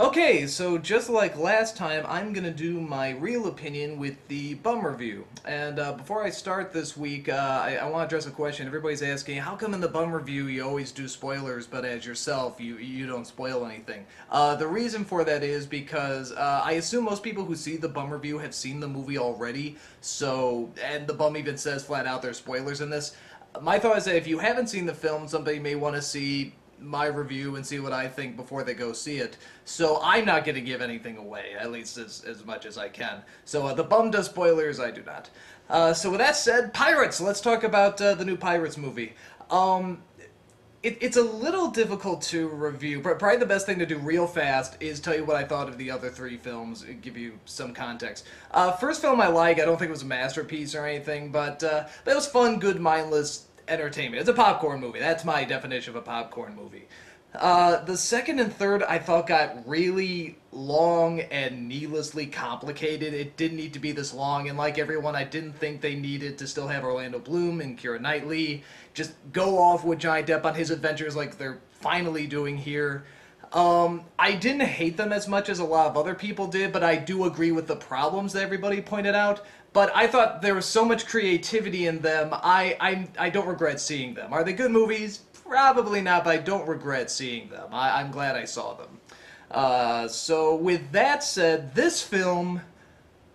Okay, so just like last time, I'm gonna do my real opinion with the bum review. And before I start this week, I want to address a question. Everybody's asking, how come in the bum review you always do spoilers, but as yourself, you don't spoil anything? The reason for that is because I assume most people who see the bum review have seen the movie already, so, and the bum even says flat out there's spoilers in this. My thought is that if you haven't seen the film, somebody may want to see my review and see what I think before they go see it. So I'm not going to give anything away, at least as much as I can. So the bum does spoilers, I do not. So with that said, Pirates! Let's talk about the new Pirates movie. It's a little difficult to review. Probably the best thing to do real fast is tell you what I thought of the other three films, give you some context. First film I like, I don't think it was a masterpiece or anything, but it was fun, good, mindless entertainment. It's a popcorn movie. That's my definition of a popcorn movie. The second and third I thought got really long and needlessly complicated. It didn't need to be this long, and like everyone, I didn't think they needed to still have Orlando Bloom and Keira Knightley just go off with Johnny Depp on his adventures like they're finally doing here. I didn't hate them as much as a lot of other people did, but I do agree with the problems that everybody pointed out. But I thought there was so much creativity in them, I don't regret seeing them. Are they good movies? Probably not, but I don't regret seeing them. I'm glad I saw them. So with that said, this film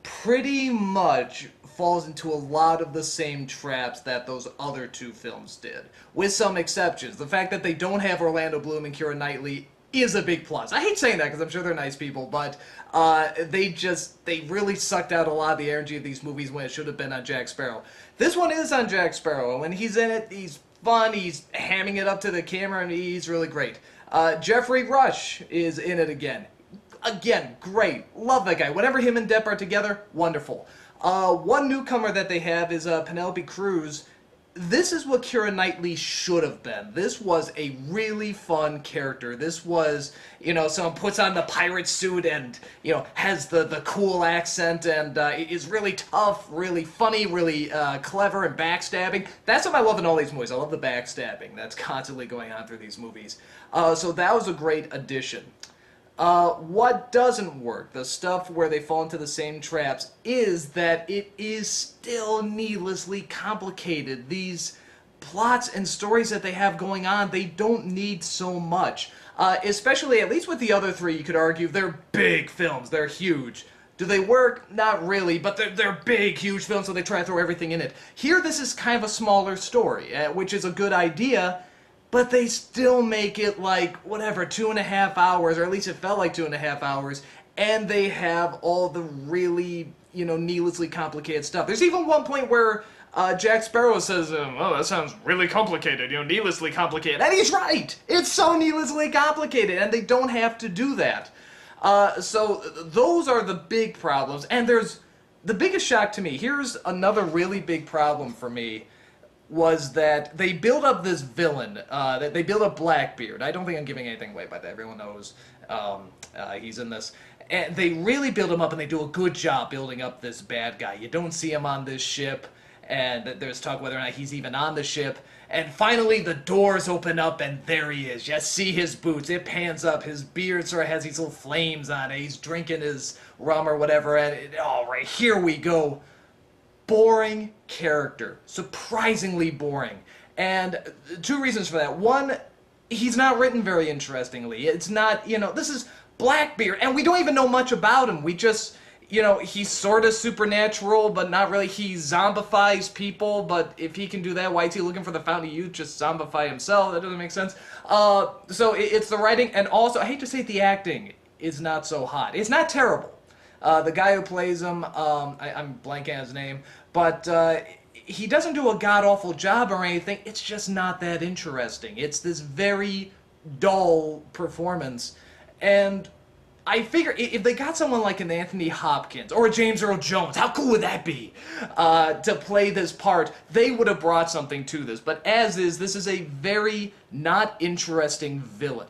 pretty much falls into a lot of the same traps that those other two films did, with some exceptions. The fact that they don't have Orlando Bloom and Keira Knightley is a big plus. I hate saying that because I'm sure they're nice people, but they really sucked out a lot of the energy of these movies when it should have been on Jack Sparrow. This one is on Jack Sparrow, and when he's in it, he's fun, he's hamming it up to the camera, and he's really great. Jeffrey Rush is in it again. Again, great. Love that guy. Whenever him and Depp are together, wonderful. One newcomer that they have is Penelope Cruz. This is what Keira Knightley should have been. This was a really fun character. This was, someone puts on the pirate suit and, has the cool accent and is really tough, really funny, really clever and backstabbing. That's what I love in all these movies. I love the backstabbing that's constantly going on through these movies. So that was a great addition. What doesn't work, the stuff where they fall into the same traps, is that it is still needlessly complicated. These plots and stories that they have going on, they don't need so much. Especially, at least with the other three, you could argue, they're big films, they're huge. Do they work? Not really, but they're big, huge films, so they try to throw everything in it. Here, this is kind of a smaller story, which is a good idea, but they still make it like, whatever, 2.5 hours, or at least it felt like 2.5 hours, and they have all the really, needlessly complicated stuff. There's even one point where Jack Sparrow says, oh, that sounds really complicated, needlessly complicated. And he's right! It's so needlessly complicated, and they don't have to do that. So those are the big problems, and there's the biggest shock to me. Here's another really big problem for me, was that they build up this villain, that they build up Blackbeard. I don't think I'm giving anything away by that. Everyone knows he's in this. And they really build him up, and they do a good job building up this bad guy. You don't see him on this ship, and there's talk whether or not he's even on the ship. And finally, the doors open up, and there he is. You see his boots. It pans up. His beard sort of has these little flames on it. He's drinking his rum or whatever, and all right, here we go. Boring character. Surprisingly boring. And two reasons for that. One, he's not written very interestingly. It's not, this is Blackbeard, and we don't even know much about him. We just, he's sort of supernatural, but not really. He zombifies people, but if he can do that, why is he looking for the Fountain of Youth? Just zombify himself? That doesn't make sense. So it's the writing, and also, I hate to say it, the acting is not so hot. It's not terrible. The guy who plays him, I'm blanking on his name, but he doesn't do a god-awful job or anything. It's just not that interesting. It's this very dull performance. And I figure if they got someone like an Anthony Hopkins or a James Earl Jones, how cool would that be, to play this part, they would have brought something to this. But as is, this is a very not interesting villain.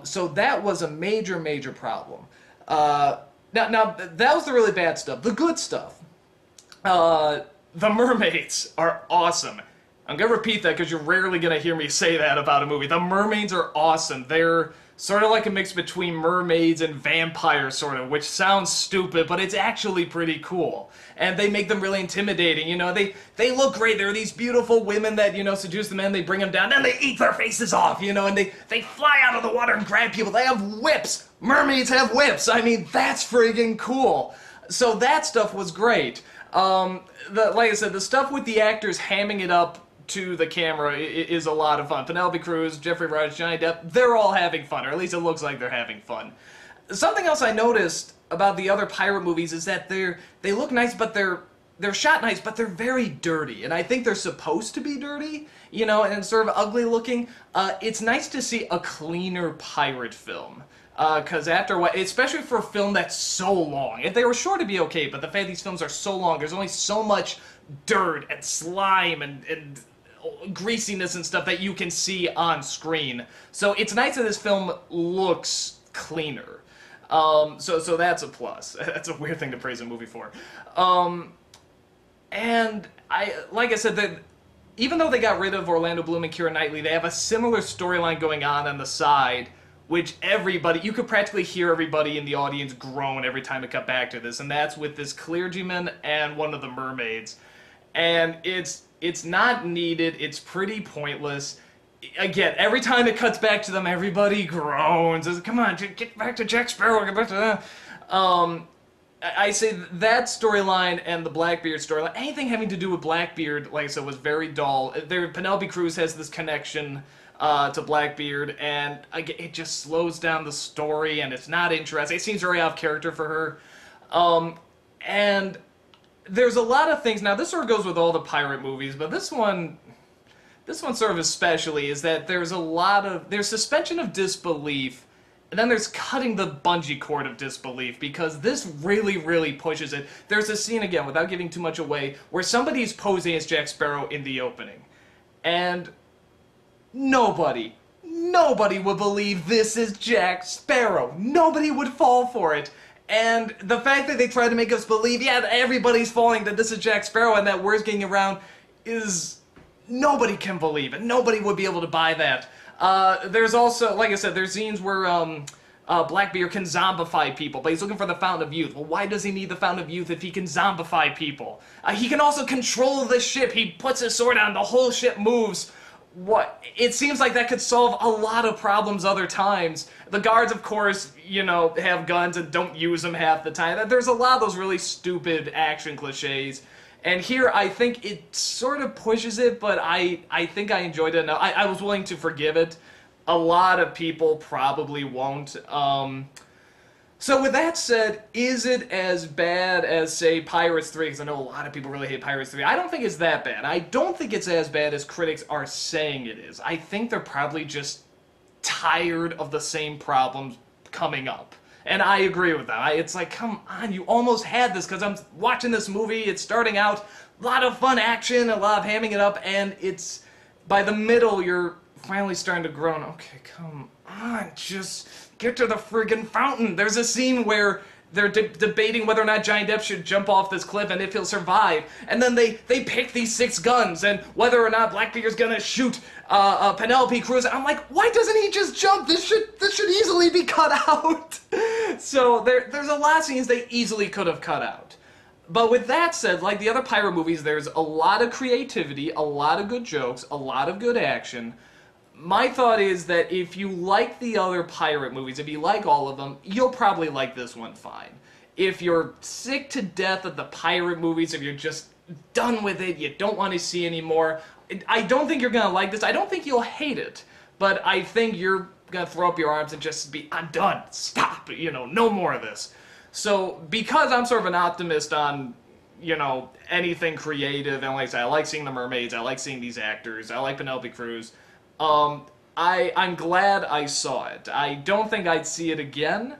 So that was a major, major problem. Now, that was the really bad stuff. The good stuff. The mermaids are awesome. I'm going to repeat that because you're rarely going to hear me say that about a movie. The mermaids are awesome. They're sort of like a mix between mermaids and vampires, sort of, which sounds stupid, but it's actually pretty cool. And they make them really intimidating, you know, they look great. There are these beautiful women that, you know, seduce the men, they bring them down, then they eat their faces off, you know, and they fly out of the water and grab people. They have whips. Mermaids have whips. I mean, that's friggin' cool. So that stuff was great. Like I said, the stuff with the actors hamming it up to the camera is a lot of fun. Penelope Cruz, Jeffrey Wright, Johnny Depp, they're all having fun, or at least it looks like they're having fun. Something else I noticed about the other pirate movies is that they look nice, but they're shot nice, but they're very dirty. And I think they're supposed to be dirty, you know, and sort of ugly looking. It's nice to see a cleaner pirate film. Because after a while, especially for a film that's so long, if they were short it'd be okay, but the fact these films are so long, there's only so much dirt and slime and greasiness and stuff that you can see on screen. So it's nice that this film looks cleaner. So that's a plus. That's a weird thing to praise a movie for. And like I said, even though they got rid of Orlando Bloom and Keira Knightley, they have a similar storyline going on the side, which you could practically hear everybody in the audience groan every time it cut back to this, and that's with this clergyman and one of the mermaids. And it's not needed, it's pretty pointless. Again, every time it cuts back to them, everybody groans. Come on, get back to Jack Sparrow, get back to that. I say that storyline and the Blackbeard storyline, anything having to do with Blackbeard, like I said, was very dull. Penelope Cruz has this connection to Blackbeard, and it just slows down the story, and it's not interesting. It seems very off character for her. And there's a lot of things. Now, this sort of goes with all the pirate movies, but this one sort of especially is that there's suspension of disbelief, and then there's cutting the bungee cord of disbelief, because this really, really pushes it. There's a scene, again, without giving too much away, where somebody's posing as Jack Sparrow in the opening. And nobody would believe this is Jack Sparrow. Nobody would fall for it. And the fact that they try to make us believe, yeah, everybody's falling, that this is Jack Sparrow and that word's getting around, is... nobody can believe it. Nobody would be able to buy that. There's also, like I said, there's scenes where Blackbeard can zombify people, but he's looking for the Fountain of Youth. Well, why does he need the Fountain of Youth if he can zombify people? He can also control the ship. He puts his sword on, the whole ship moves. What? It seems like that could solve a lot of problems other times. The guards, of course, you know, have guns and don't use them half the time. There's a lot of those really stupid action cliches. And here, I think it sort of pushes it, but I think I enjoyed it enough. I was willing to forgive it. A lot of people probably won't. So with that said, is it as bad as, say, Pirates 3? Because I know a lot of people really hate Pirates 3. I don't think it's that bad. I don't think it's as bad as critics are saying it is. I think they're probably just tired of the same problems coming up. And I agree with that. It's like, come on, you almost had this, because I'm watching this movie, it's starting out, a lot of fun action, a lot of hamming it up, and it's, by the middle, you're finally starting to groan. Okay, come on, just get to the friggin' fountain. There's a scene where they're debating whether or not Johnny Depp should jump off this cliff and if he'll survive. And then they pick these 6 guns, and whether or not Blackbeard's gonna shoot Penelope Cruz. I'm like, why doesn't he just jump? This should easily be cut out. So there's a lot of scenes they easily could have cut out. But with that said, like the other pirate movies, there's a lot of creativity, a lot of good jokes, a lot of good action. My thought is that if you like the other pirate movies, if you like all of them, you'll probably like this one fine. If you're sick to death of the pirate movies, if you're just done with it, you don't want to see any more, I don't think you're going to like this. I don't think you'll hate it, but I think you're going to throw up your arms and just be, I'm done, stop, you know, no more of this. So because I'm sort of an optimist on, you know, anything creative, and like I said, I like seeing the mermaids, I like seeing these actors, I like Penelope Cruz, I'm glad I saw it. I don't think I'd see it again.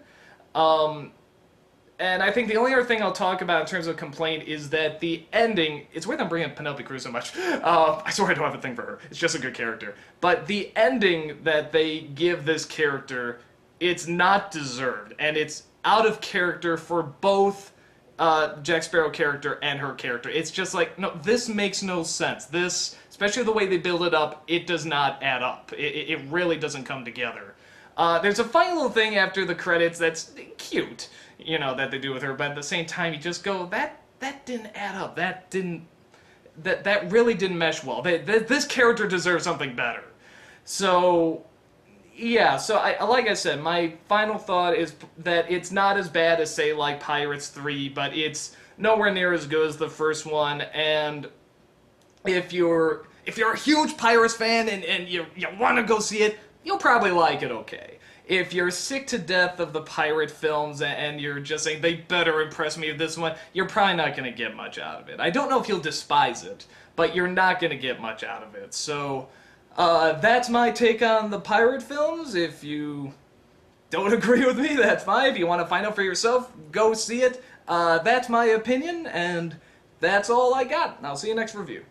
And I think the only other thing I'll talk about in terms of complaint is that the ending, it's weird I'm bringing up Penelope Cruz so much. I swear I don't have a thing for her. It's just a good character. But the ending that they give this character, it's not deserved. And it's out of character for both Jack Sparrow character and her character. It's just like, no, this makes no sense. This, especially the way they build it up, it does not add up. It really doesn't come together. There's a funny little thing after the credits that's cute, you know, that they do with her, but at the same time you just go, that didn't add up. That really didn't mesh well. This character deserves something better. So, yeah, so like I said, my final thought is that it's not as bad as, say, like Pirates 3, but it's nowhere near as good as the first one, and if you're a huge Pirates fan and you want to go see it, you'll probably like it okay. If you're sick to death of the pirate films and you're just saying, they better impress me with this one, you're probably not going to get much out of it. I don't know if you'll despise it, but you're not going to get much out of it. So, that's my take on the pirate films. If you don't agree with me, that's fine. If you want to find out for yourself, go see it. That's my opinion, and that's all I got. I'll see you next review.